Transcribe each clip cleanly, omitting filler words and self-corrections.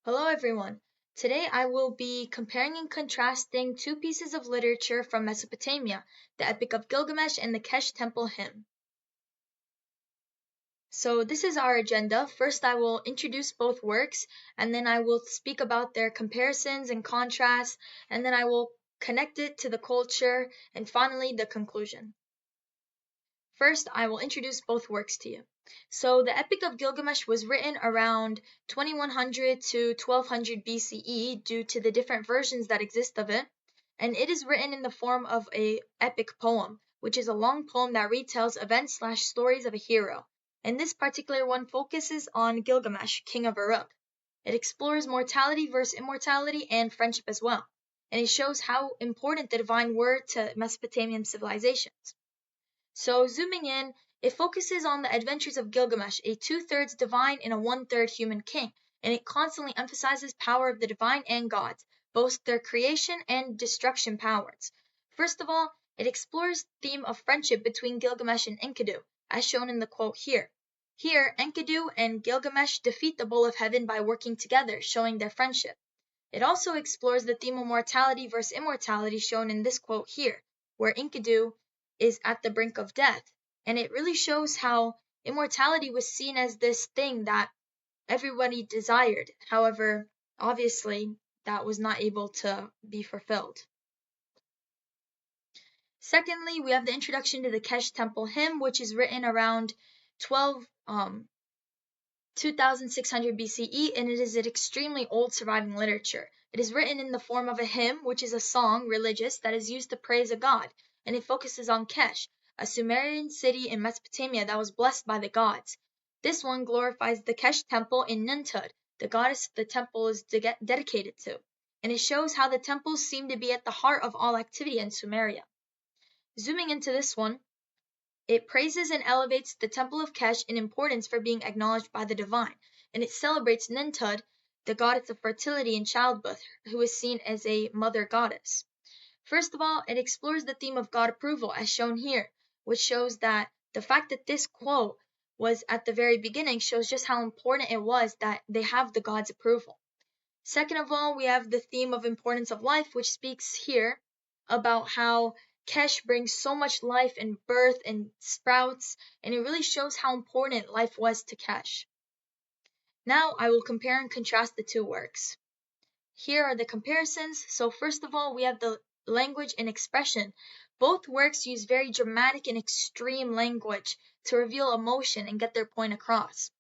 Hello everyone. Today I will be comparing and contrasting two pieces of literature from Mesopotamia, the Epic of Gilgamesh and the Kesh Temple Hymn. So this is our agenda. First I will introduce both works, and then I will speak about their comparisons and contrasts, and then I will connect it to the culture, and finally the conclusion. First, I will introduce both works to you. So, the Epic of Gilgamesh was written around 2100 to 1200 BCE due to the different versions that exist of it, and it is written in the form of a epic poem, which is a long poem that retells events/stories of a hero. And this particular one focuses on Gilgamesh, king of Uruk. It explores mortality versus immortality and friendship as well, and it shows how important the divine were to Mesopotamian civilizations. So zooming in, it focuses on the adventures of Gilgamesh, a two-thirds divine and a one-third human king, and it constantly emphasizes power of the divine and gods, both their creation and destruction powers. First of all, it explores the theme of friendship between Gilgamesh and Enkidu, as shown in the quote here. Here, Enkidu and Gilgamesh defeat the Bull of Heaven by working together, showing their friendship. It also explores the theme of mortality versus immortality shown in this quote here, where Enkidu is at the brink of death. And it really shows how immortality was seen as this thing that everybody desired. However, obviously, that was not able to be fulfilled. Secondly, we have the introduction to the Kesh Temple Hymn, which is written around 2600 BCE, and it is an extremely old surviving literature. It is written in the form of a hymn, which is a song, religious, that is used to praise a god, and it focuses on Kesh, a Sumerian city in Mesopotamia that was blessed by the gods. This one glorifies the Kesh temple in Nuntut, the goddess the temple is dedicated to, and it shows how the temples seem to be at the heart of all activity in Sumeria. Zooming into this one, it praises and elevates the Temple of Kesh in importance for being acknowledged by the divine, and it celebrates Nintud, the goddess of fertility and childbirth, who is seen as a mother goddess. First of all, it explores the theme of God approval, as shown here, which shows that the fact that this quote was at the very beginning shows just how important it was that they have the God's approval. Second of all, we have the theme of importance of life, which speaks here about how Kesh brings so much life and birth and sprouts, and it really shows how important life was to Kesh. Now I will compare and contrast the two works. Here are the comparisons. So first of all, we have the language and expression. Both works use very dramatic and extreme language to reveal emotion and get their point across.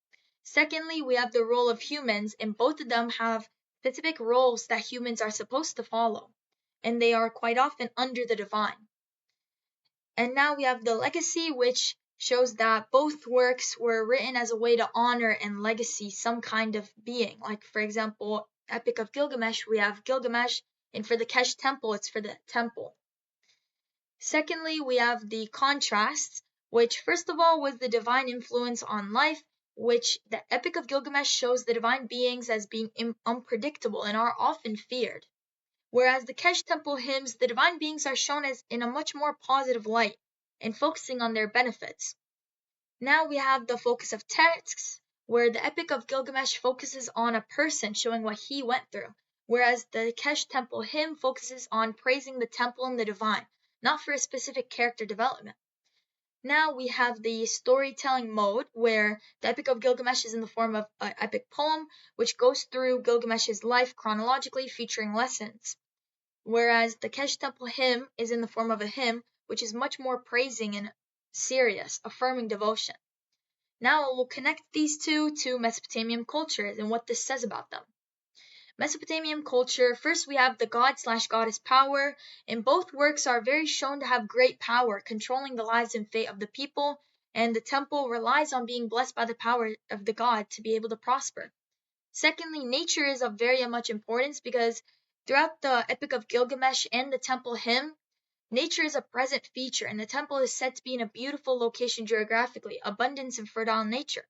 Secondly, we have the role of humans, and both of them have specific roles that humans are supposed to follow, and they are quite often under the divine. And now we have the legacy, which shows that both works were written as a way to honor and legacy some kind of being. Like, for example, Epic of Gilgamesh, we have Gilgamesh, and for the Kesh temple, it's for the temple. Secondly, we have the contrasts, which first of all was the divine influence on life, which the Epic of Gilgamesh shows the divine beings as being unpredictable and are often feared. Whereas the Kesh Temple hymns, the divine beings are shown as in a much more positive light and focusing on their benefits. Now we have the focus of texts, where the Epic of Gilgamesh focuses on a person showing what he went through, whereas the Kesh Temple hymn focuses on praising the temple and the divine, not for a specific character development. Now we have the storytelling mode, where the Epic of Gilgamesh is in the form of an epic poem, which goes through Gilgamesh's life chronologically, featuring lessons. Whereas the Kesh Temple hymn is in the form of a hymn, which is much more praising and serious, affirming devotion. Now we'll connect these two to Mesopotamian cultures and what this says about them. Mesopotamian culture, first we have the god/goddess power, and both works are very shown to have great power, controlling the lives and fate of the people, and the temple relies on being blessed by the power of the god to be able to prosper. Secondly, nature is of very much importance because throughout the Epic of Gilgamesh and the temple hymn, nature is a present feature, and the temple is said to be in a beautiful location geographically, abundance and fertile nature.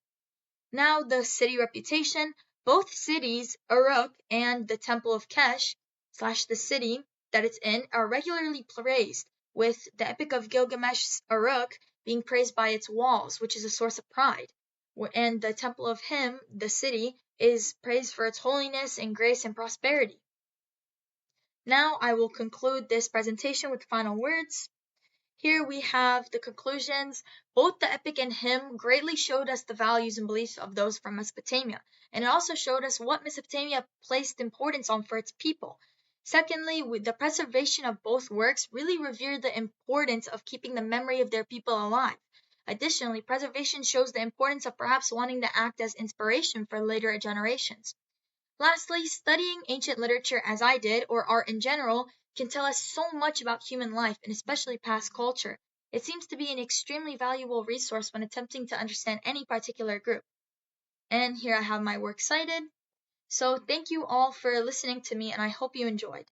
Now the city reputation. Both cities, Uruk and the Temple of Kesh/the city that it's in, are regularly praised, with the Epic of Gilgamesh's Uruk being praised by its walls, which is a source of pride, and the Temple of Him, the city, is praised for its holiness and grace and prosperity. Now I will conclude this presentation with final words. Here we have the conclusions. Both the epic and hymn greatly showed us the values and beliefs of those from Mesopotamia, and it also showed us what Mesopotamia placed importance on for its people. Secondly, with the preservation of both works really revered the importance of keeping the memory of their people alive. Additionally, preservation shows the importance of perhaps wanting to act as inspiration for later generations. Lastly, studying ancient literature as I did, or art in general, can tell us so much about human life and especially past culture. It seems to be an extremely valuable resource when attempting to understand any particular group. And here I have my work cited. So thank you all for listening to me, and I hope you enjoyed.